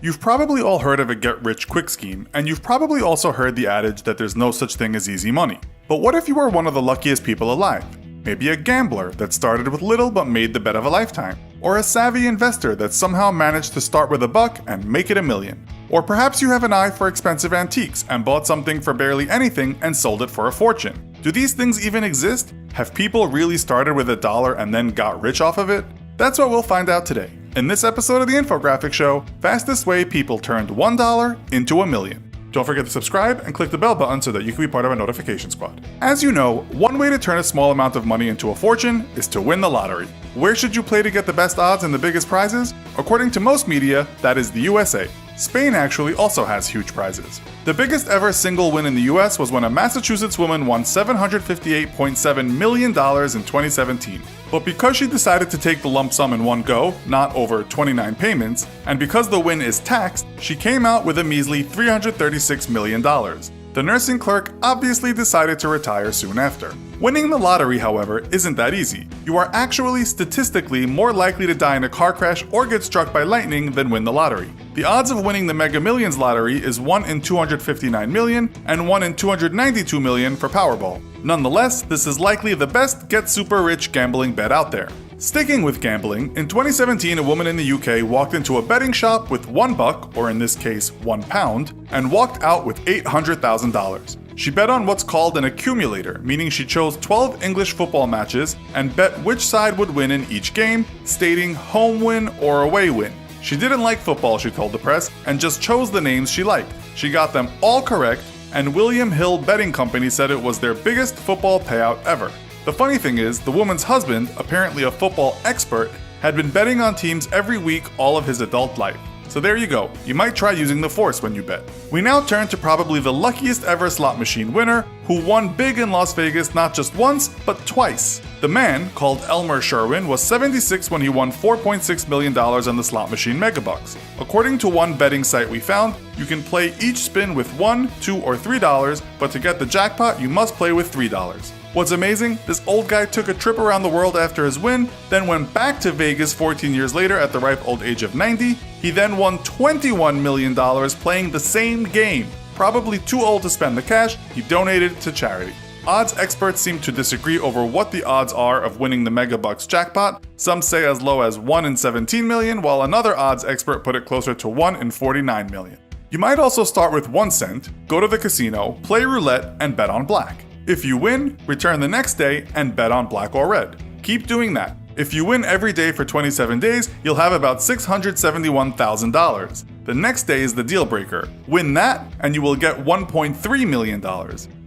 You've probably all heard of a get-rich-quick scheme, and you've probably also heard the adage that there's no such thing as easy money. But what if you were one of the luckiest people alive? Maybe a gambler that started with little but made the bet of a lifetime. Or a savvy investor that somehow managed to start with $1 and make it $1 million. Or perhaps you have an eye for expensive antiques and bought something for barely anything and sold it for a fortune. Do these things even exist? Have people really started with $1 and then got rich off of it? That's what we'll find out today. In this episode of the Infographic Show, fastest way people turned $1 into $1 million. Don't forget to subscribe and click the bell button so that you can be part of our notification squad. As you know, one way to turn a small amount of money into a fortune is to win the lottery. Where should you play to get the best odds and the biggest prizes? According to most media, that is the USA. Spain actually also has huge prizes. The biggest ever single win in the US was when a Massachusetts woman won $758.7 million in 2017. But because she decided to take the lump sum in one go, not over 29 payments, and because the win is taxed, she came out with a measly $336 million. The nursing clerk obviously decided to retire soon after. Winning the lottery, however, isn't that easy. You are actually statistically more likely to die in a car crash or get struck by lightning than win the lottery. The odds of winning the Mega Millions lottery is 1 in 259 million and 1 in 292 million for Powerball. Nonetheless, this is likely the best get super rich gambling bet out there. Sticking with gambling, in 2017 a woman in the UK walked into a betting shop with $1, or in this case £1, and walked out with $800,000. She bet on what's called an accumulator, meaning she chose 12 English football matches and bet which side would win in each game, stating home win or away win. She didn't like football, she told the press, and just chose the names she liked. She got them all correct, and William Hill Betting Company said it was their biggest football payout ever. The funny thing is, the woman's husband, apparently a football expert, had been betting on teams every week all of his adult life. So there you go, you might try using the force when you bet. We now turn to probably the luckiest ever slot machine winner, who won big in Las Vegas not just once, but twice. The man, called Elmer Sherwin, was 76 when he won $4.6 million on the slot machine Megabucks. According to one betting site we found, you can play each spin with $1, $2, or $3, but to get the jackpot you must play with $3. What's amazing, this old guy took a trip around the world after his win, then went back to Vegas 14 years later at the ripe old age of 90. He then won $21 million playing the same game. Probably too old to spend the cash, he donated it to charity. Odds experts seem to disagree over what the odds are of winning the Megabucks jackpot. Some say as low as 1 in 17 million, while another odds expert put it closer to 1 in 49 million. You might also start with 1 cent, go to the casino, play roulette, and bet on black. If you win, return the next day and bet on black or red. Keep doing that. If you win every day for 27 days, you'll have about $671,000. The next day is the deal breaker. Win that, and you will get $1.3 million.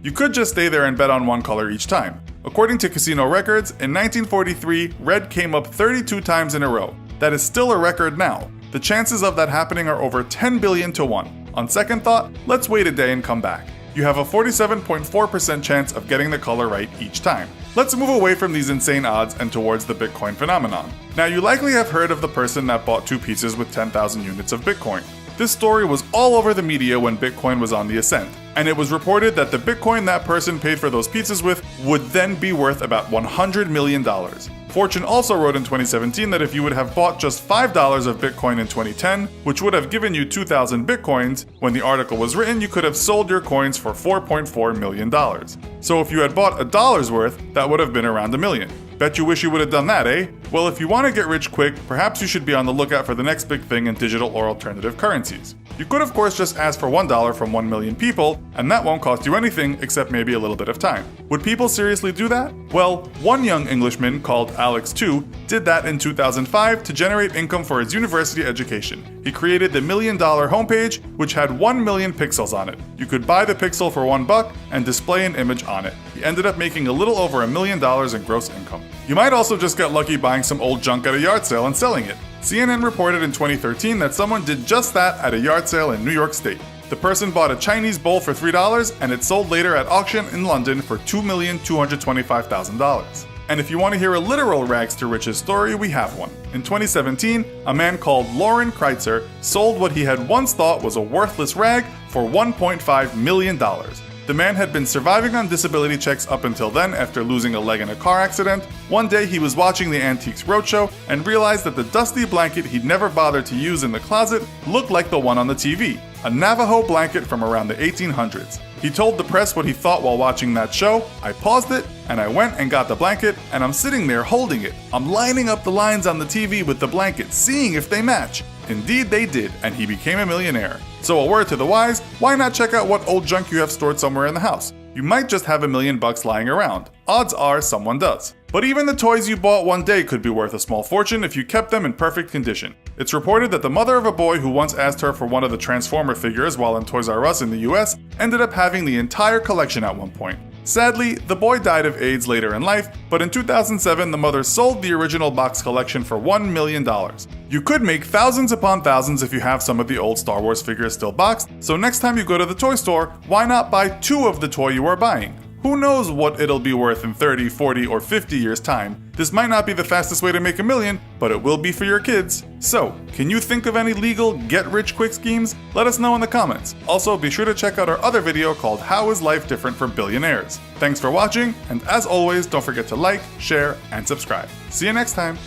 You could just stay there and bet on one color each time. According to casino records, in 1943, red came up 32 times in a row. That is still a record now. The chances of that happening are over 10 billion to 1. On second thought, let's wait a day and come back. You have a 47.4% chance of getting the color right each time. Let's move away from these insane odds and towards the Bitcoin phenomenon. Now, you likely have heard of the person that bought 2 pizzas with 10,000 units of Bitcoin. This story was all over the media when Bitcoin was on the ascent, and it was reported that the Bitcoin that person paid for those pizzas with would then be worth about $100 million. Fortune also wrote in 2017 that if you would have bought just $5 of Bitcoin in 2010, which would have given you 2,000 Bitcoins, when the article was written, you could have sold your coins for $4.4 million. So if you had bought $1's worth, that would have been around $1 million. Bet you wish you would have done that, eh? Well, if you want to get rich quick, perhaps you should be on the lookout for the next big thing in digital or alternative currencies. You could of course just ask for $1 from 1 million people, and that won't cost you anything except maybe a little bit of time. Would people seriously do that? Well, one young Englishman called Alex Tu did that in 2005 to generate income for his university education. He created the $1 Million homepage, which had 1 million pixels on it. You could buy the pixel for $1 and display an image on it. He ended up making a little over $1 million in gross income. You might also just get lucky buying some old junk at a yard sale and selling it. CNN reported in 2013 that someone did just that at a yard sale in New York State. The person bought a Chinese bowl for $3 and it sold later at auction in London for $2,225,000. And if you want to hear a literal rags to riches story, we have one. In 2017, a man called Lauren Kreitzer sold what he had once thought was a worthless rag for $1.5 million. The man had been surviving on disability checks up until then after losing a leg in a car accident. One day he was watching the Antiques Roadshow and realized that the dusty blanket he'd never bothered to use in the closet looked like the one on the TV, a Navajo blanket from around the 1800s. He told the press what he thought while watching that show. I paused it, and I went and got the blanket, and I'm sitting there holding it. I'm lining up the lines on the TV with the blanket, seeing if they match. Indeed they did, and he became a millionaire. So a word to the wise, why not check out what old junk you have stored somewhere in the house? You might just have $1 million lying around. Odds are someone does. But even the toys you bought one day could be worth a small fortune if you kept them in perfect condition. It's reported that the mother of a boy who once asked her for one of the Transformer figures while in Toys R Us in the US ended up having the entire collection at one point. Sadly, the boy died of AIDS later in life, but in 2007 the mother sold the original box collection for $1 million. You could make thousands upon thousands if you have some of the old Star Wars figures still boxed, so next time you go to the toy store, why not buy 2 of the toy you are buying? Who knows what it'll be worth in 30, 40, or 50 years' time. This might not be the fastest way to make $1 million, but it will be for your kids. So, can you think of any legal get-rich-quick schemes? Let us know in the comments. Also, be sure to check out our other video called How is Life Different for Billionaires? Thanks for watching, and as always, don't forget to like, share, and subscribe. See you next time!